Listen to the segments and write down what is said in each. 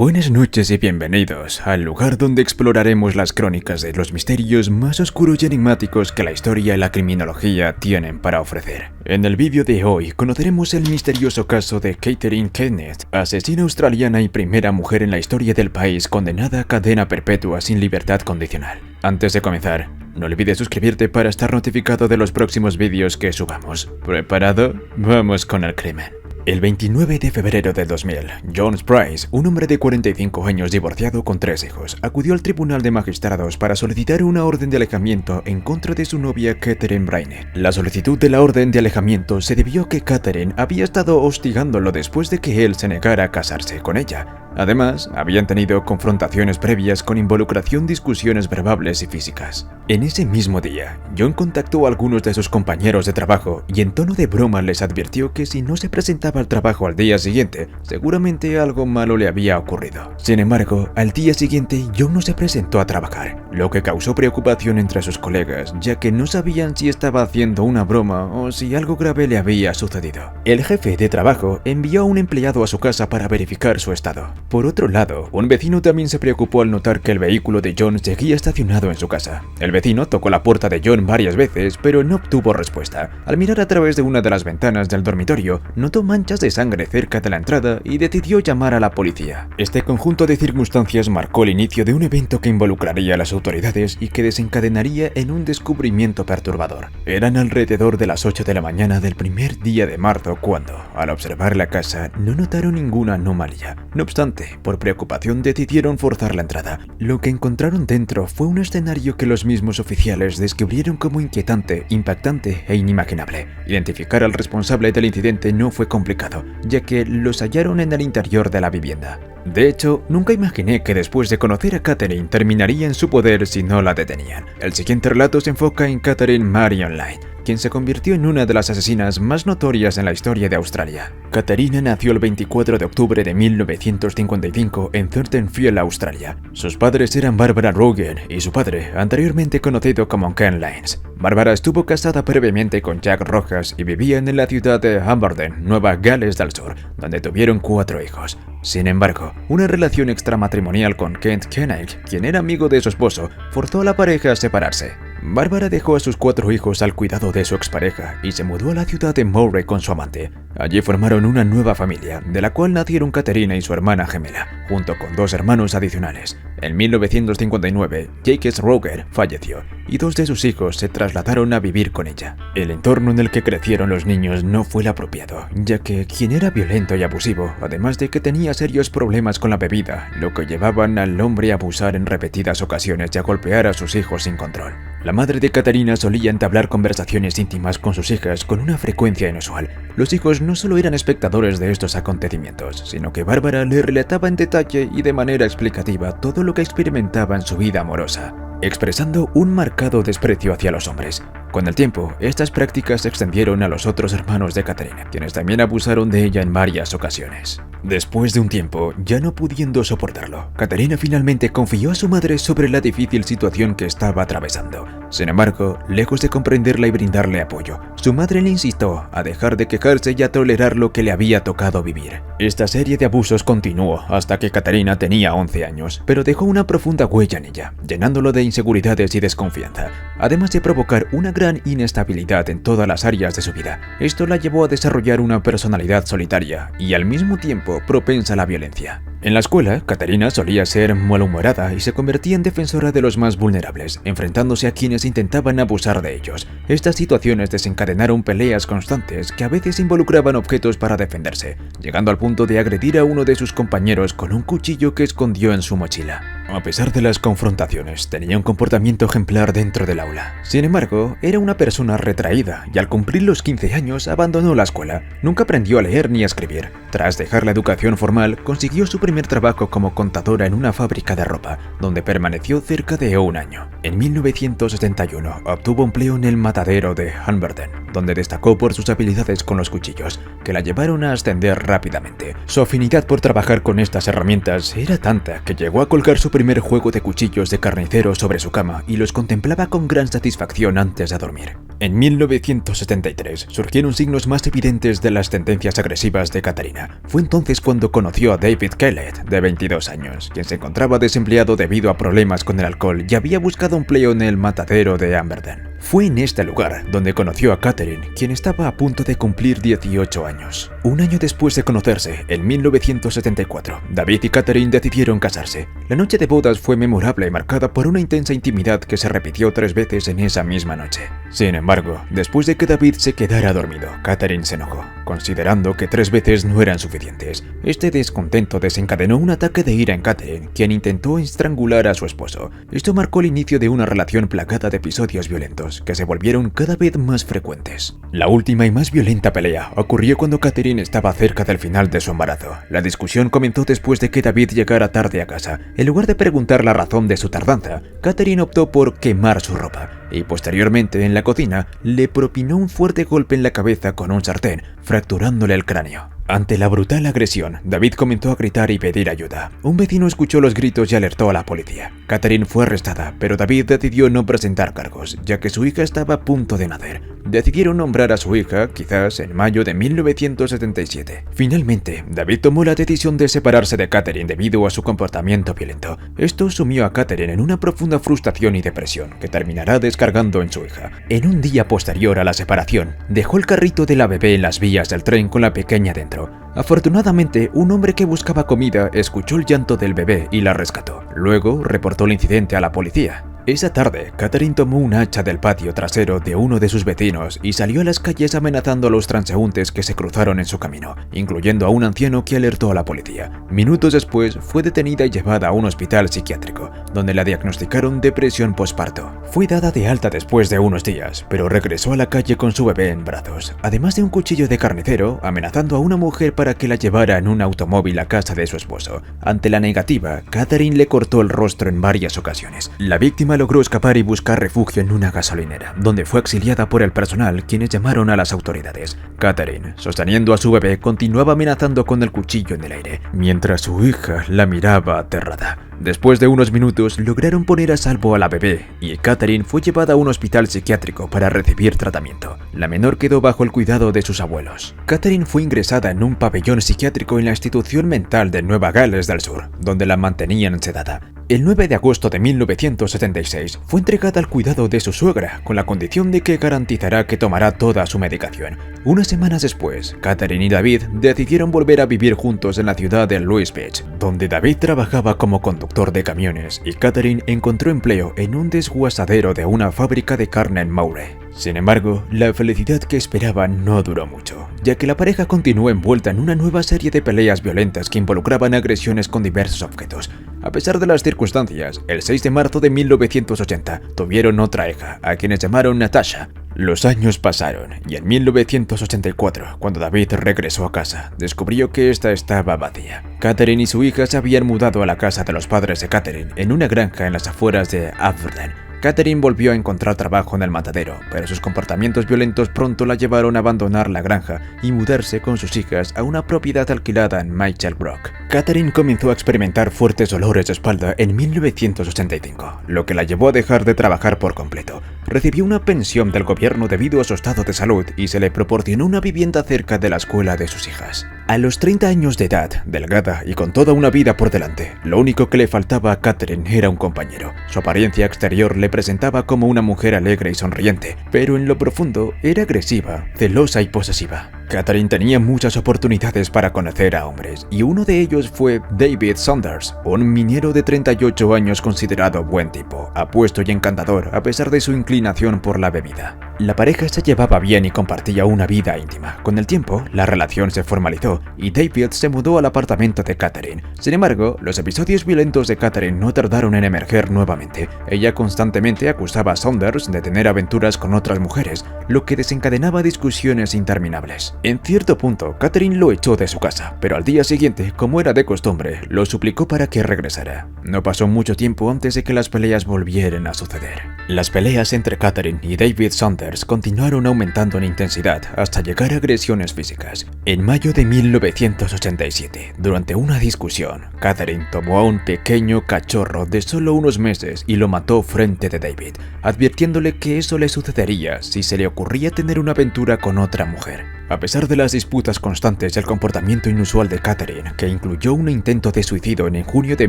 Buenas noches y bienvenidos al lugar donde exploraremos las crónicas de los misterios más oscuros y enigmáticos que la historia y la criminología tienen para ofrecer. En el vídeo de hoy conoceremos el misterioso caso de Catherine Kenneth, asesina australiana y primera mujer en la historia del país condenada a cadena perpetua sin libertad condicional. Antes de comenzar, no olvides suscribirte para estar notificado de los próximos vídeos que subamos. ¿Preparado? Vamos con el crimen. El 29 de febrero de 2000, John Price, un hombre de 45 años divorciado con 3 hijos, acudió al Tribunal de Magistrados para solicitar una orden de alejamiento en contra de su novia Catherine Braine. La solicitud de la orden de alejamiento se debió a que Catherine había estado hostigándolo después de que él se negara a casarse con ella. Además, habían tenido confrontaciones previas con involucración, discusiones verbales y físicas. En ese mismo día, John contactó a algunos de sus compañeros de trabajo y en tono de broma les advirtió que si no se presentaba al trabajo al día siguiente, seguramente algo malo le había ocurrido. Sin embargo, al día siguiente, John no se presentó a trabajar, lo que causó preocupación entre sus colegas, ya que no sabían si estaba haciendo una broma o si algo grave le había sucedido. El jefe de trabajo envió a un empleado a su casa para verificar su estado. Por otro lado, un vecino también se preocupó al notar que el vehículo de John seguía estacionado en su casa. El vecino tocó la puerta de John varias veces, pero no obtuvo respuesta. Al mirar a través de una de las ventanas del dormitorio, notó manchas de sangre cerca de la entrada y decidió llamar a la policía. Este conjunto de circunstancias marcó el inicio de un evento que involucraría a las autoridades y que desencadenaría en un descubrimiento perturbador. Eran alrededor de las 8 de la mañana del primer día de marzo cuando, al observar la casa, no notaron ninguna anomalía. No obstante, por preocupación decidieron forzar la entrada. Lo que encontraron dentro fue un escenario que los mismos oficiales descubrieron como inquietante, impactante e inimaginable. Identificar al responsable del incidente no fue complicado, ya que los hallaron en el interior de la vivienda. De hecho, nunca imaginé que después de conocer a Catherine terminaría en su poder si no la detenían. El siguiente relato se enfoca en Catherine Marion Lynn, quien se convirtió en una de las asesinas más notorias en la historia de Australia. Catherine nació el 24 de octubre de 1955 en Thorntonfield, Australia. Sus padres eran Barbara Rogan y su padre, anteriormente conocido como Ken Lyons. Barbara estuvo casada previamente con Jack Rojas y vivían en la ciudad de Hamilton, Nueva Gales del Sur, donde tuvieron 4 hijos. Sin embargo, una relación extramatrimonial con Kent Kenneth, quien era amigo de su esposo, forzó a la pareja a separarse. Bárbara dejó a sus 4 hijos al cuidado de su expareja y se mudó a la ciudad de Murray con su amante. Allí formaron una nueva familia, de la cual nacieron Catherine y su hermana gemela, junto con 2 hermanos adicionales. En 1959, Jake Roger falleció y 2 de sus hijos se trasladaron a vivir con ella. El entorno en el que crecieron los niños no fue el apropiado, ya que quien era violento y abusivo, además de que tenía serios problemas con la bebida, lo que llevaban al hombre a abusar en repetidas ocasiones y a golpear a sus hijos sin control. La madre de Catherine solía entablar conversaciones íntimas con sus hijas con una frecuencia inusual. Los hijos no solo eran espectadores de estos acontecimientos, sino que Bárbara le relataba en detalle y de manera explicativa todo lo que experimentaba en su vida amorosa, expresando un marcado desprecio hacia los hombres. Con el tiempo, estas prácticas se extendieron a los otros hermanos de Catherine, quienes también abusaron de ella en varias ocasiones. Después de un tiempo, ya no pudiendo soportarlo, Catherine finalmente confió a su madre sobre la difícil situación que estaba atravesando. Sin embargo, lejos de comprenderla y brindarle apoyo, su madre le instó a dejar de quejarse y a tolerar lo que le había tocado vivir. Esta serie de abusos continuó hasta que Catherine tenía 11 años, pero dejó una profunda huella en ella, llenándolo de inseguridades y desconfianza, además de provocar una gran inestabilidad en todas las áreas de su vida. Esto la llevó a desarrollar una personalidad solitaria y al mismo tiempo propensa a la violencia. En la escuela, Catherine solía ser malhumorada y se convertía en defensora de los más vulnerables, enfrentándose a quienes intentaban abusar de ellos. Estas situaciones desencadenaron peleas constantes que a veces involucraban objetos para defenderse, llegando al punto de agredir a uno de sus compañeros con un cuchillo que escondió en su mochila. A pesar de las confrontaciones, tenía un comportamiento ejemplar dentro del aula. Sin embargo, era una persona retraída y al cumplir los 15 años abandonó la escuela. Nunca aprendió a leer ni a escribir. Tras dejar la educación formal, consiguió su primer trabajo como contadora en una fábrica de ropa, donde permaneció cerca de 1 año. En 1971 obtuvo empleo en el matadero de Hamilton, donde destacó por sus habilidades con los cuchillos, que la llevaron a ascender rápidamente. Su afinidad por trabajar con estas herramientas era tanta que llegó a colgar su primer primer juego de cuchillos de carnicero sobre su cama y los contemplaba con gran satisfacción antes de dormir. En 1973 surgieron signos más evidentes de las tendencias agresivas de Katarina. Fue entonces cuando conoció a David Kellett, de 22 años, quien se encontraba desempleado debido a problemas con el alcohol y había buscado empleo en el matadero de Amberden. Fue en este lugar donde conoció a Catherine, quien estaba a punto de cumplir 18 años. Un año después de conocerse, en 1974, David y Catherine decidieron casarse. La noche de bodas fue memorable y marcada por una intensa intimidad que se repitió 3 veces en esa misma noche. Sin embargo, después de que David se quedara dormido, Catherine se enojó, considerando que 3 veces no eran suficientes. Este descontento desencadenó un ataque de ira en Catherine, quien intentó estrangular a su esposo. Esto marcó el inicio de una relación plagada de episodios violentos, que se volvieron cada vez más frecuentes. La última y más violenta pelea ocurrió cuando Catherine estaba cerca del final de su embarazo. La discusión comenzó después de que David llegara tarde a casa. En lugar de preguntar la razón de su tardanza, Catherine optó por quemar su ropa y posteriormente en la cocina le propinó un fuerte golpe en la cabeza con un sartén, fracturándole el cráneo. Ante la brutal agresión, David comenzó a gritar y pedir ayuda. Un vecino escuchó los gritos y alertó a la policía. Catherine fue arrestada, pero David decidió no presentar cargos, ya que su hija estaba a punto de nacer. Decidieron nombrar a su hija, quizás en mayo de 1977. Finalmente, David tomó la decisión de separarse de Catherine debido a su comportamiento violento. Esto sumió a Catherine en una profunda frustración y depresión, que terminará descargando en su hija. En un día posterior a la separación, dejó el carrito de la bebé en las vías del tren con la pequeña dentro. Afortunadamente, un hombre que buscaba comida escuchó el llanto del bebé y la rescató. Luego, reportó el incidente a la policía. Esa tarde, Catherine tomó un hacha del patio trasero de uno de sus vecinos y salió a las calles amenazando a los transeúntes que se cruzaron en su camino, incluyendo a un anciano que alertó a la policía. Minutos después, fue detenida y llevada a un hospital psiquiátrico, donde la diagnosticaron depresión posparto. Fue dada de alta después de unos días, pero regresó a la calle con su bebé en brazos, además de un cuchillo de carnicero, amenazando a una mujer para que la llevara en un automóvil a casa de su esposo. Ante la negativa, Catherine le cortó el rostro en varias ocasiones. La víctima logró escapar y buscar refugio en una gasolinera, donde fue auxiliada por el personal, quienes llamaron a las autoridades. Catherine, sosteniendo a su bebé, continuaba amenazando con el cuchillo en el aire, mientras su hija la miraba aterrada. Después de unos minutos, lograron poner a salvo a la bebé, y Catherine fue llevada a un hospital psiquiátrico para recibir tratamiento. La menor quedó bajo el cuidado de sus abuelos. Catherine fue ingresada en un pabellón psiquiátrico en la institución mental de Nueva Gales del Sur, donde la mantenían sedada. El 9 de agosto de 1976 fue entregada al cuidado de su suegra, con la condición de que garantizará que tomará toda su medicación. Unas semanas después, Catherine y David decidieron volver a vivir juntos en la ciudad de Louis Beach, donde David trabajaba como conductor de camiones y Catherine encontró empleo en un desguazadero de una fábrica de carne en Moure. Sin embargo, la felicidad que esperaban no duró mucho, ya que la pareja continuó envuelta en una nueva serie de peleas violentas que involucraban agresiones con diversos objetos. A pesar de las circunstancias, el 6 de marzo de 1980 tuvieron otra hija, a quienes llamaron Natasha. Los años pasaron y en 1984, cuando David regresó a casa, descubrió que esta estaba vacía. Catherine y su hija se habían mudado a la casa de los padres de Catherine en una granja en las afueras de Aberdeen. Catherine volvió a encontrar trabajo en el matadero, pero sus comportamientos violentos pronto la llevaron a abandonar la granja y mudarse con sus hijas a una propiedad alquilada en Mitchell Brook. Catherine comenzó a experimentar fuertes dolores de espalda en 1985, lo que la llevó a dejar de trabajar por completo. Recibió una pensión del gobierno debido a su estado de salud y se le proporcionó una vivienda cerca de la escuela de sus hijas. A los 30 años de edad, delgada y con toda una vida por delante, lo único que le faltaba a Catherine era un compañero. Su apariencia exterior le presentaba como una mujer alegre y sonriente, pero en lo profundo era agresiva, celosa y posesiva. Catherine tenía muchas oportunidades para conocer a hombres, y uno de ellos fue David Saunders, un minero de 38 años considerado buen tipo, apuesto y encantador a pesar de su inclinación por la bebida. La pareja se llevaba bien y compartía una vida íntima. Con el tiempo, la relación se formalizó y David se mudó al apartamento de Catherine. Sin embargo, los episodios violentos de Catherine no tardaron en emerger nuevamente. Ella constantemente acusaba a Saunders de tener aventuras con otras mujeres, lo que desencadenaba discusiones interminables. En cierto punto, Catherine lo echó de su casa, pero al día siguiente, como era de costumbre, lo suplicó para que regresara. No pasó mucho tiempo antes de que las peleas volvieran a suceder. Las peleas entre Catherine y David Saunders Myers continuaron aumentando en intensidad hasta llegar a agresiones físicas. En mayo de 1987, durante una discusión, Catherine tomó a un pequeño cachorro de solo unos meses y lo mató frente de David, advirtiéndole que eso le sucedería si se le ocurría tener una aventura con otra mujer. A pesar de las disputas constantes y el comportamiento inusual de Catherine, que incluyó un intento de suicidio en junio de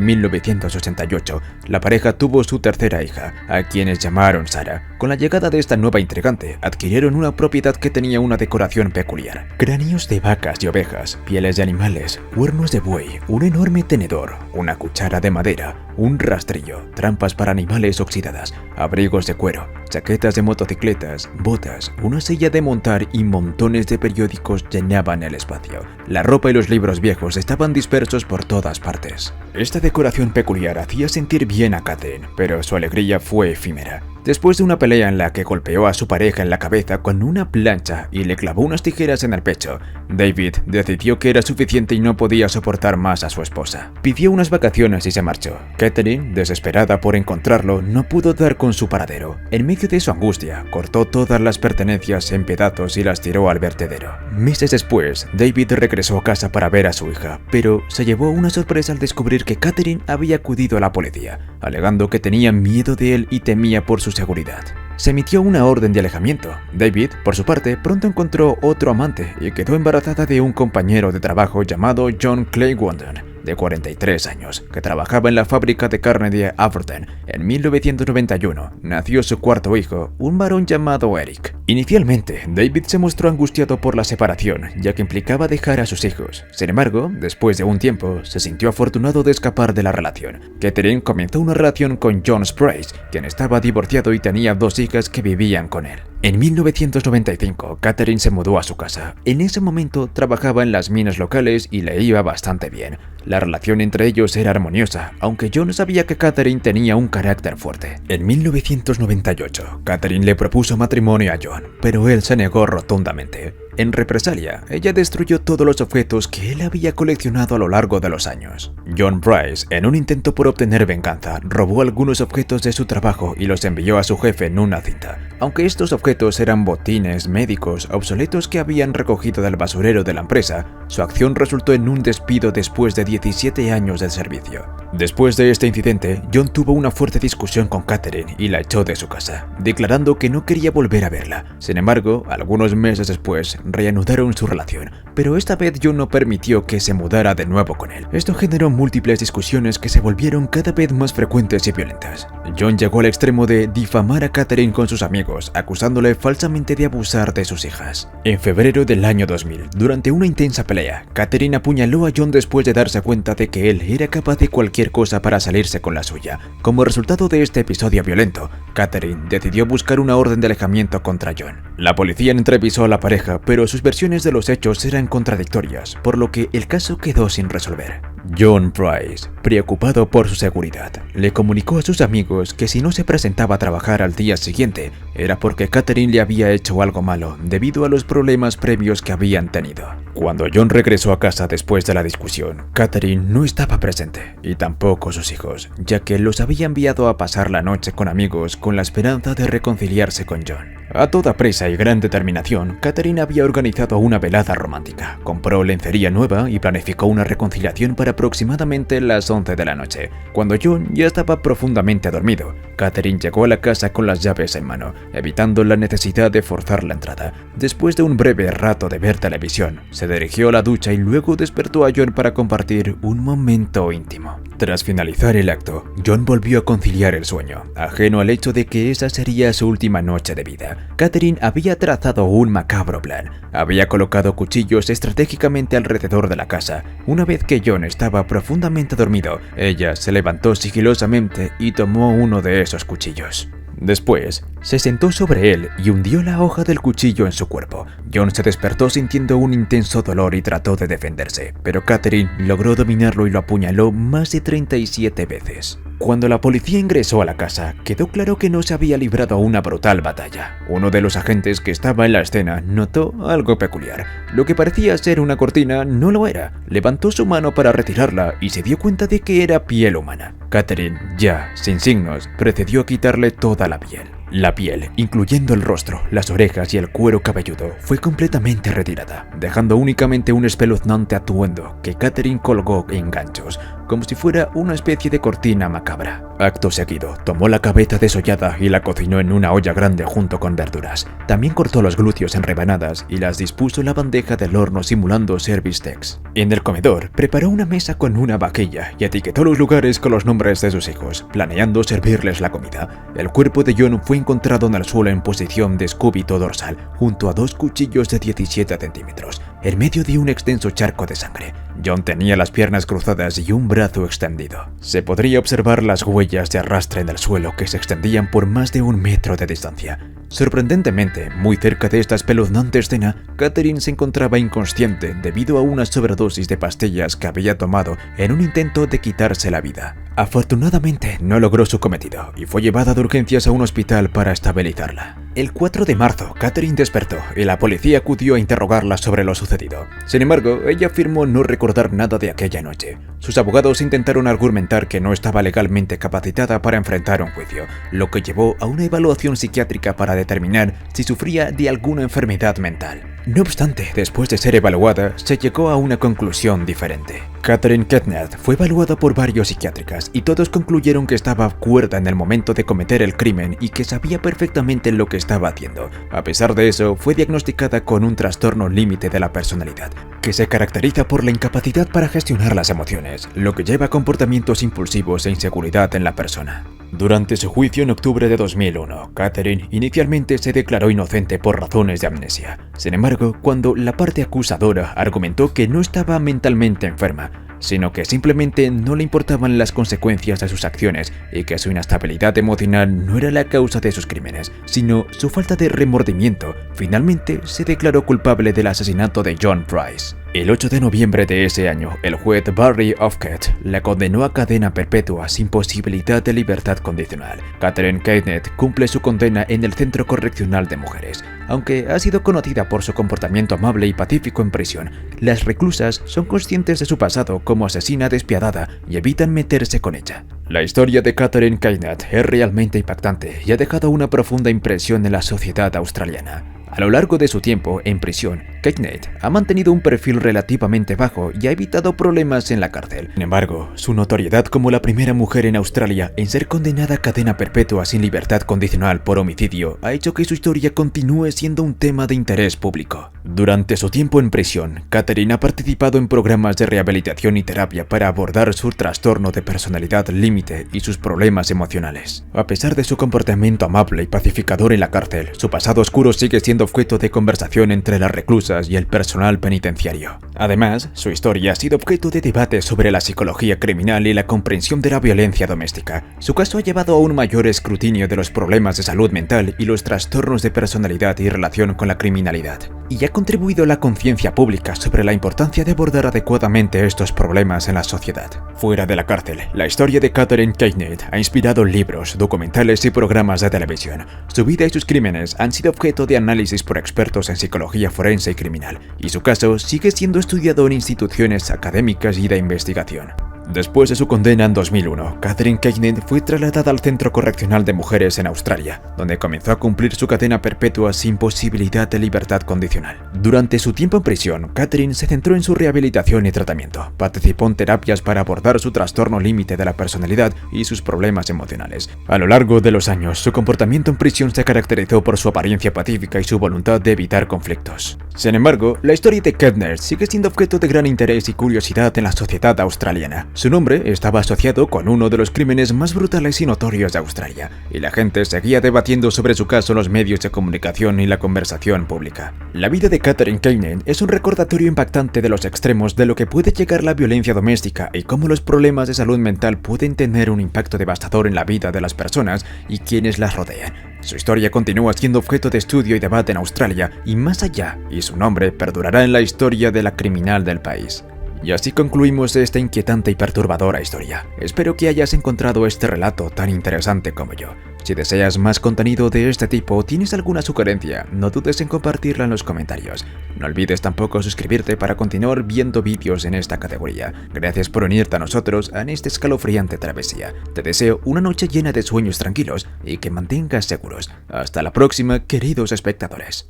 1988, la pareja tuvo su tercera hija, a quienes llamaron Sarah. Con la llegada de esta nueva intrigante, adquirieron una propiedad que tenía una decoración peculiar: cráneos de vacas y ovejas, pieles de animales, cuernos de buey, un enorme tenedor, una cuchara de madera, un rastrillo, trampas para animales oxidadas, abrigos de cuero, chaquetas de motocicletas, botas, una silla de montar y montones de periódicos llenaban el espacio. La ropa y los libros viejos estaban dispersos por todas partes. Esta decoración peculiar hacía sentir bien a Catherine, pero su alegría fue efímera. Después de una pelea en la que golpeó a su pareja en la cabeza con una plancha y le clavó unas tijeras en el pecho, David decidió que era suficiente y no podía soportar más a su esposa. Pidió unas vacaciones y se marchó. Catherine, desesperada por encontrarlo, no pudo dar con su paradero. En medio de su angustia, cortó todas las pertenencias en pedazos y las tiró al vertedero. Meses después, David regresó a casa para ver a su hija, pero se llevó una sorpresa al descubrir que Catherine había acudido a la policía, alegando que tenía miedo de él y temía por su seguridad. Se emitió una orden de alejamiento. David, por su parte, pronto encontró otro amante y quedó embarazada de un compañero de trabajo llamado John Clay Wondon, de 43 años, que trabajaba en la fábrica de carne de Aberthin. En 1991 nació su cuarto hijo, un varón llamado Eric. Inicialmente, David se mostró angustiado por la separación, ya que implicaba dejar a sus hijos. Sin embargo, después de un tiempo, se sintió afortunado de escapar de la relación. Catherine comenzó una relación con John Sprace, quien estaba divorciado y tenía 2 hijas que vivían con él. En 1995, Catherine se mudó a su casa. En ese momento trabajaba en las minas locales y le iba bastante bien. La relación entre ellos era armoniosa, aunque John sabía que Catherine tenía un carácter fuerte. En 1998, Catherine le propuso matrimonio a John, pero él se negó rotundamente. En represalia, ella destruyó todos los objetos que él había coleccionado a lo largo de los años. John Price, en un intento por obtener venganza, robó algunos objetos de su trabajo y los envió a su jefe en una cinta. Aunque estos objetos eran botines médicos obsoletos que habían recogido del basurero de la empresa, su acción resultó en un despido después de 17 años de servicio. Después de este incidente, John tuvo una fuerte discusión con Catherine y la echó de su casa, declarando que no quería volver a verla. Sin embargo, algunos meses después, reanudaron su relación, pero esta vez John no permitió que se mudara de nuevo con él. Esto generó múltiples discusiones que se volvieron cada vez más frecuentes y violentas. John llegó al extremo de difamar a Catherine con sus amigos, acusándole falsamente de abusar de sus hijas. En febrero del año 2000, durante una intensa pelea, Catherine apuñaló a John después de darse cuenta de que él era capaz de cualquier cosa para salirse con la suya. Como resultado de este episodio violento, Catherine decidió buscar una orden de alejamiento contra John. La policía entrevistó a la pareja, pero sus versiones de los hechos eran contradictorias, por lo que el caso quedó sin resolver. John Price, preocupado por su seguridad, le comunicó a sus amigos que si no se presentaba a trabajar al día siguiente, era porque Catherine le había hecho algo malo debido a los problemas previos que habían tenido. Cuando John regresó a casa después de la discusión, Catherine no estaba presente, y tampoco sus hijos, ya que los había enviado a pasar la noche con amigos con la esperanza de reconciliarse con John. A toda prisa y gran determinación, Catherine había organizado una velada romántica, compró lencería nueva y planificó una reconciliación para aproximadamente las 11 de la noche. Cuando John ya estaba profundamente dormido, Catherine llegó a la casa con las llaves en mano, evitando la necesidad de forzar la entrada. Después de un breve rato de ver televisión, se dirigió a la ducha y luego despertó a John para compartir un momento íntimo. Tras finalizar el acto, John volvió a conciliar el sueño, ajeno al hecho de que esa sería su última noche de vida. Catherine había trazado un macabro plan. Había colocado cuchillos estratégicamente alrededor de la casa. Una vez que John estaba profundamente dormido, ella se levantó sigilosamente y tomó uno de esos cuchillos. Después, se sentó sobre él y hundió la hoja del cuchillo en su cuerpo. John se despertó sintiendo un intenso dolor y trató de defenderse, pero Catherine logró dominarlo y lo apuñaló más de 37 veces. Cuando la policía ingresó a la casa, quedó claro que no se había librado una brutal batalla. Uno de los agentes que estaba en la escena notó algo peculiar. Lo que parecía ser una cortina no lo era. Levantó su mano para retirarla y se dio cuenta de que era piel humana. Catherine, ya sin signos, procedió a quitarle toda la piel. La piel, incluyendo el rostro, las orejas y el cuero cabelludo, fue completamente retirada, dejando únicamente un espeluznante atuendo que Catherine colgó en ganchos, como si fuera una especie de cortina macabra. Acto seguido, tomó la cabeza desollada y la cocinó en una olla grande junto con verduras. También cortó los glúteos en rebanadas y las dispuso en la bandeja del horno simulando ser bistecs. En el comedor, preparó una mesa con una vaquilla y etiquetó los lugares con los nombres de sus hijos, planeando servirles la comida. El cuerpo de John fue encontrado en el suelo en posición de escúbito dorsal, junto a 2 cuchillos de 17 centímetros, en medio de un extenso charco de sangre. John tenía las piernas cruzadas y un brazo extendido. Se podría observar las huellas de arrastre en el suelo que se extendían por más de 1 metro de distancia. Sorprendentemente, muy cerca de esta espeluznante escena, Catherine se encontraba inconsciente debido a una sobredosis de pastillas que había tomado en un intento de quitarse la vida. Afortunadamente, no logró su cometido y fue llevada de urgencias a un hospital para estabilizarla. El 4 de marzo, Catherine despertó y la policía acudió a interrogarla sobre lo sucedido. Sin embargo, ella afirmó no recordar nada de aquella noche. Sus abogados intentaron argumentar que no estaba legalmente capacitada para enfrentar un juicio, lo que llevó a una evaluación psiquiátrica para determinar si sufría de alguna enfermedad mental. No obstante, después de ser evaluada, se llegó a una conclusión diferente. Catherine Knight fue evaluada por varios psiquiatras y todos concluyeron que estaba cuerda en el momento de cometer el crimen y que sabía perfectamente lo que estaba haciendo. A pesar de eso, fue diagnosticada con un trastorno límite de la personalidad, que se caracteriza por la incapacidad para gestionar las emociones, lo que lleva a comportamientos impulsivos e inseguridad en la persona. Durante su juicio en octubre de 2001, Catherine inicialmente se declaró inocente por razones de amnesia. Sin embargo, cuando la parte acusadora argumentó que no estaba mentalmente enferma, sino que simplemente no le importaban las consecuencias de sus acciones y que su inestabilidad emocional no era la causa de sus crímenes, sino su falta de remordimiento, finalmente se declaró culpable del asesinato de John Price. El 8 de noviembre de ese año, el juez Barry Ofkett la condenó a cadena perpetua sin posibilidad de libertad condicional. Catherine Knight cumple su condena en el Centro Correccional de Mujeres. Aunque ha sido conocida por su comportamiento amable y pacífico en prisión, las reclusas son conscientes de su pasado como asesina despiadada y evitan meterse con ella. La historia de Catherine Knight es realmente impactante y ha dejado una profunda impresión en la sociedad australiana. A lo largo de su tiempo en prisión, Knight ha mantenido un perfil relativamente bajo y ha evitado problemas en la cárcel. Sin embargo, su notoriedad como la primera mujer en Australia en ser condenada a cadena perpetua sin libertad condicional por homicidio ha hecho que su historia continúe siendo un tema de interés público. Durante su tiempo en prisión, Catherine ha participado en programas de rehabilitación y terapia para abordar su trastorno de personalidad límite y sus problemas emocionales. A pesar de su comportamiento amable y pacificador en la cárcel, su pasado oscuro sigue siendo objeto de conversación entre las reclusas y el personal penitenciario. Además, su historia ha sido objeto de debate sobre la psicología criminal y la comprensión de la violencia doméstica. Su caso ha llevado a un mayor escrutinio de los problemas de salud mental y los trastornos de personalidad y relación con la criminalidad, y ha contribuido a la conciencia pública sobre la importancia de abordar adecuadamente estos problemas en la sociedad. Fuera de la cárcel, la historia de Catherine Knight ha inspirado libros, documentales y programas de televisión. Su vida y sus crímenes han sido objeto de análisis por expertos en psicología forense y criminal, y su caso sigue siendo estudiado en instituciones académicas y de investigación. Después de su condena en 2001, Catherine Knight fue trasladada al Centro Correccional de Mujeres en Australia, donde comenzó a cumplir su cadena perpetua sin posibilidad de libertad condicional. Durante su tiempo en prisión, Catherine se centró en su rehabilitación y tratamiento. Participó en terapias para abordar su trastorno límite de la personalidad y sus problemas emocionales. A lo largo de los años, su comportamiento en prisión se caracterizó por su apariencia pacífica y su voluntad de evitar conflictos. Sin embargo, la historia de Knight sigue siendo objeto de gran interés y curiosidad en la sociedad australiana. Su nombre estaba asociado con uno de los crímenes más brutales y notorios de Australia, y la gente seguía debatiendo sobre su caso en los medios de comunicación y la conversación pública. La vida de Catherine Knight es un recordatorio impactante de los extremos de lo que puede llegar la violencia doméstica y cómo los problemas de salud mental pueden tener un impacto devastador en la vida de las personas y quienes las rodean. Su historia continúa siendo objeto de estudio y debate en Australia y más allá, y su nombre perdurará en la historia de la criminal del país. Y así concluimos esta inquietante y perturbadora historia. Espero que hayas encontrado este relato tan interesante como yo. Si deseas más contenido de este tipo o tienes alguna sugerencia, no dudes en compartirla en los comentarios. No olvides tampoco suscribirte para continuar viendo vídeos en esta categoría. Gracias por unirte a nosotros en esta escalofriante travesía. Te deseo una noche llena de sueños tranquilos y que mantengas seguros. Hasta la próxima, queridos espectadores.